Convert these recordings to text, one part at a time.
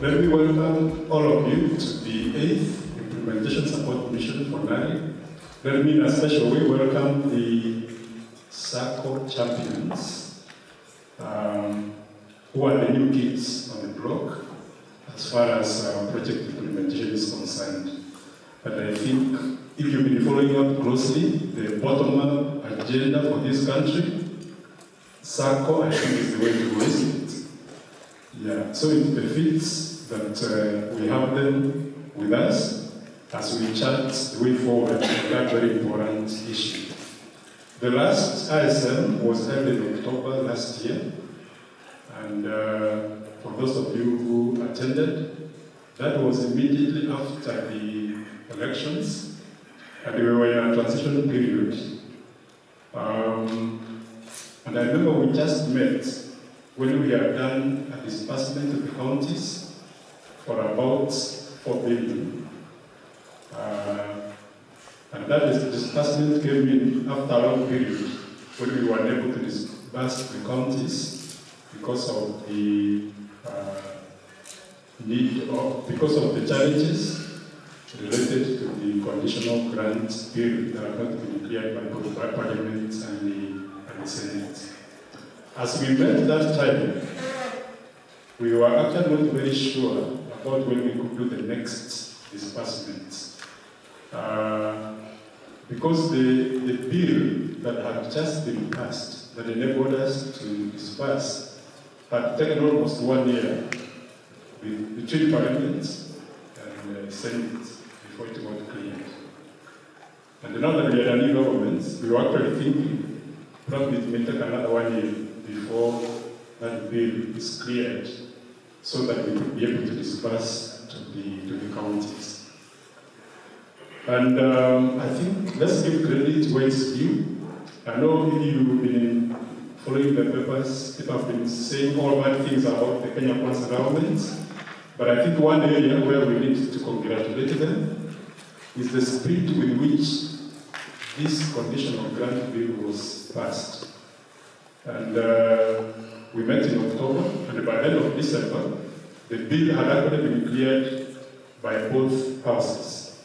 Let me welcome all of you to the 8th Implementation Support Mission for NARIG. Let me in a special way welcome the SACCO champions, who are the new kids on the block as far as project implementation is concerned. But I think if you've been following up closely, the bottom-up agenda for this country, SACCO, I think, is the way to raise it. Yeah, so it befits that we have them with us as we chart the way forward on that very important issue. The last ISM was held in October last year, and for those of you who attended, that was immediately after the elections, and we were in a transition period. And I remember we just met when we had done a disbursement to the counties for about 4 billion. And that disbursement came in after a long period when we were unable to disburse the counties because of the because of the challenges related to the conditional grant period that are not been cleared by both Parliament and the Senate. As we met that time, we were actually not very sure about when we could do the next disbursement. Because the bill that had just been passed that enabled us to disburse had taken almost 1 year between Parliament and Senate before it got cleared. And now that we had a new government, we were actually thinking probably it may take another 1 year before that bill is cleared so that we could be able to disburse to the counties. And I think let's give credit where it's due. I know if you've been following the papers, people have been saying all bad things about the Kenya Kwanza government, but I think one area where we need to congratulate them is the speed with which this conditional grant bill was passed. And we met in October, and by the end of December, the bill had actually been cleared by both houses.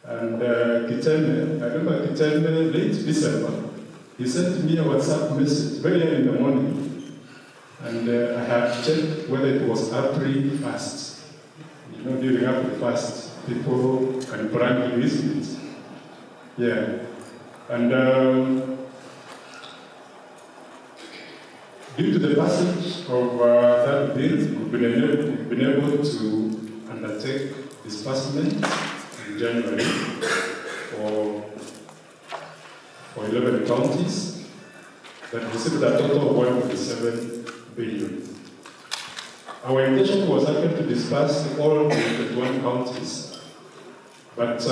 And Kitene, I remember Kitene, late December, he sent me a WhatsApp message very early in the morning, and I had checked whether it was April 1st. You know, during April 1st, people can brag with it. Yeah. And due to the passage of that bill, we've been able to undertake disbursement in January for 11 counties that received a total of 1.7 billion. Our intention was actually to disburse all 21 counties, but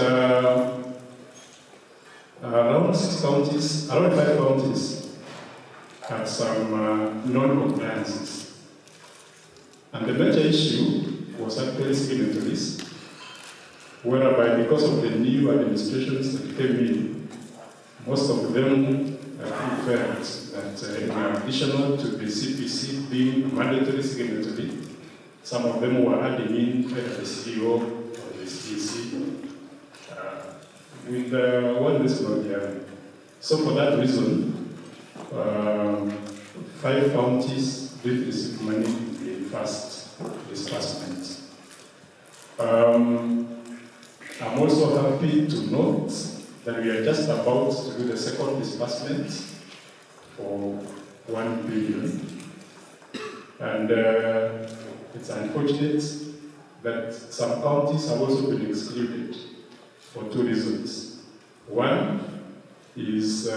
around 5 counties had some non-compliances. And the major issue was actually signatories, whereby because of the new administrations that came in, most of them felt that in addition to the CPC being a mandatory signatory, some of them were adding in either the CEO or the CEC with one reason or the other. So for that reason, 5 counties did receive money in the first disbursement. I'm also happy to note that we are just about to do the second disbursement for 1 billion. And it's unfortunate that some counties have also been excluded for 2 reasons. One is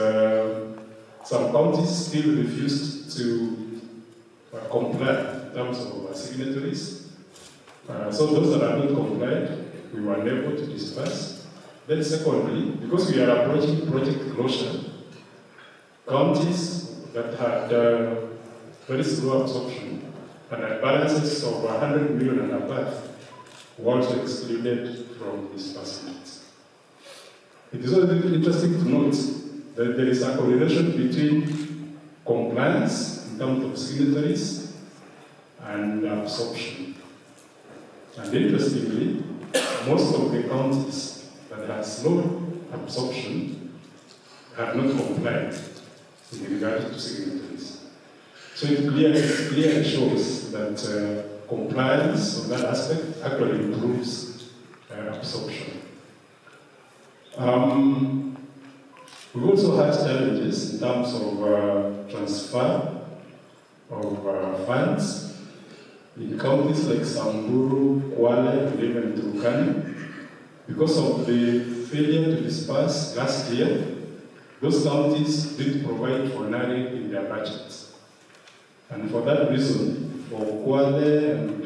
some counties still refused to comply in terms of signatories. So those that are not complied, we were unable to disburse. Then secondly, because we are approaching project closure, counties that had very slow absorption and had balances of 100 million and above were also excluded from disbursement. It is also interesting to note that there is a correlation between compliance in terms of signatories and absorption. And interestingly, most of the counties that had slow absorption have not complied in regard to signatories. So it clearly shows that compliance on that aspect actually improves absorption. We also had challenges in terms of transfer of funds in counties like Samburu, Kwale, and even Turkana. Because of the failure to disperse last year, those counties didn't provide for NARIG in their budgets. And for that reason, for Kwale and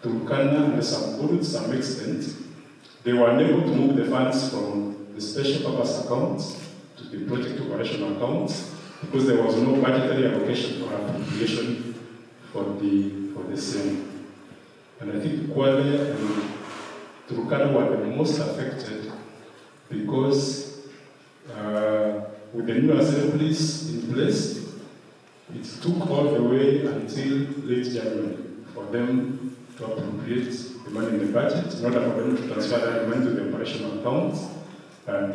Turkana and Samburu to some extent, they were unable to move the funds from the special purpose accounts to the project operational accounts because there was no budgetary allocation or appropriation for the same. And I think Kwale and Turkana were the most affected because with the new assemblies in place, it took all the way until late January for them to appropriate the money in the budget in order for them to transfer that money to the operational accounts and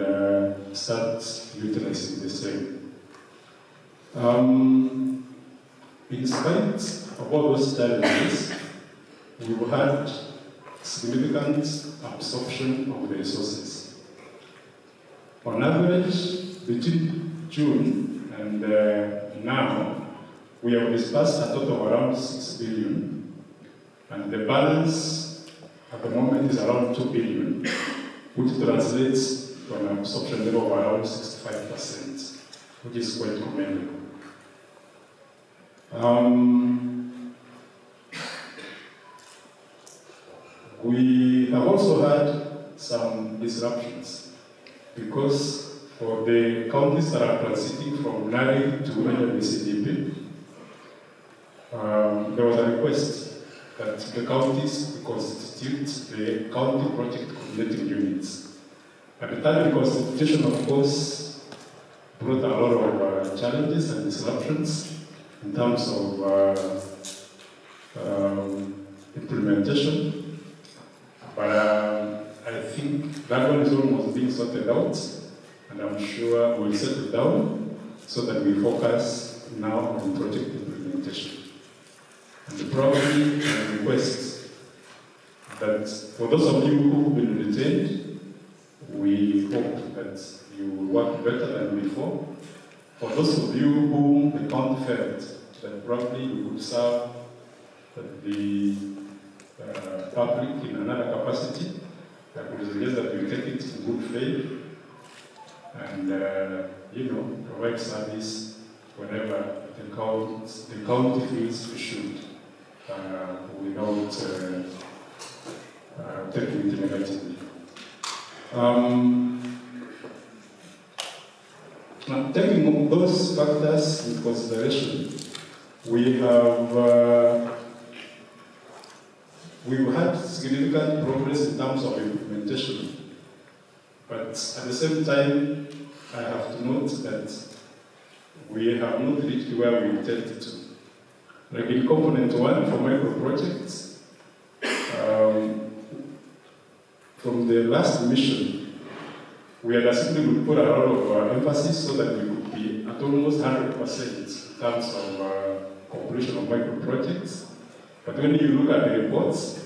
start utilizing the same. In spite of all those challenges, we had significant absorption of the resources. On average, between June and now, we have disbursed a total of around 6 billion, and the balance at the moment is around 2 billion, which translates to an absorption level of around 65%, which is quite commendable. We have also had some disruptions because for the counties that are transiting from NARIG to NPC, there was a request that the counties constitute the county project coordinating units. At the time, the constitution, of course, brought a lot of challenges and disruptions in terms of implementation. But I think that one is almost being sorted out, and I'm sure we'll settle down so that we focus now on project implementation. And probably I request that for those of you who've been retained, we hope that you will work better than before. For those of you whom the county felt that probably you could serve the public in another capacity, I would suggest that you take it in good faith and provide service whenever the county feels you should, without taking it negatively. Taking those factors into consideration, we've had significant progress in terms of implementation, but at the same time, I have to note that we have not reached where we intended to. Like in component 1 for micro projects, from the last mission, we had simply put a lot of emphasis so that we could be at almost 100% in terms of completion of micro projects. But when you look at the reports,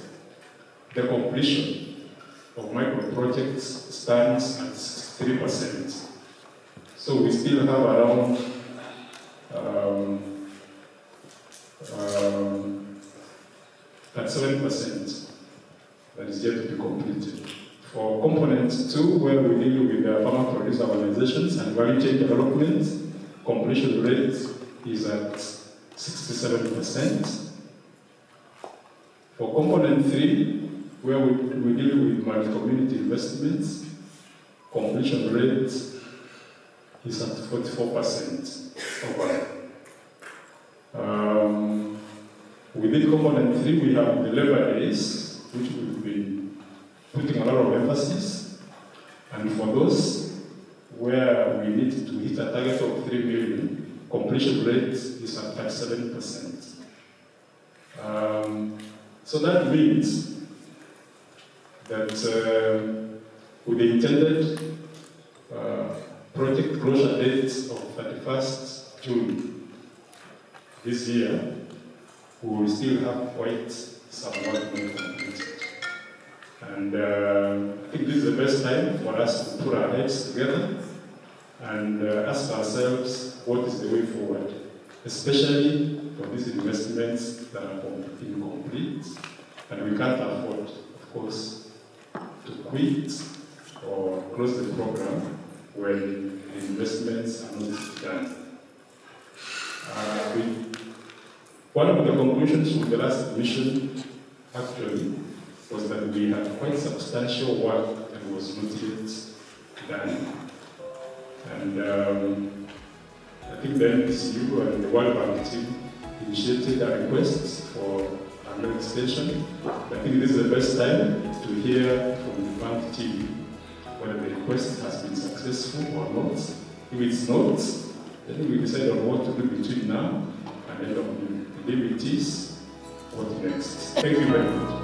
the completion of micro projects stands at 63%. So we still have around 7% that is yet to be completed. For component 2, where we deal with the farmer producer organizations and value chain development, completion rate is at 67%. For component 3, where we deal with multi-community investments, completion rate is at 44% overall. Within component 3, we have the labor days, which we've been putting a lot of emphasis. And for those where we need to hit a target of 3 million, completion rate is at 37%. So that means that with the intended project closure dates of 31st June this year, we will still have quite some work not completed. And I think this is the best time for us to put our heads together and ask ourselves what is the way forward, especially for these investments that are incomplete, and we can't afford, of course, to quit or close the program when the investments are not done. One of the conclusions from the last mission, actually, was that we had quite substantial work that was not yet done. And I think the NPCU and the World Bank team initiated a request for an extension. I think this is the best time to hear from the bank team whether the request has been successful or not. If it's not, then we decide on what to do between now and end of the day. What next? Thank you very much.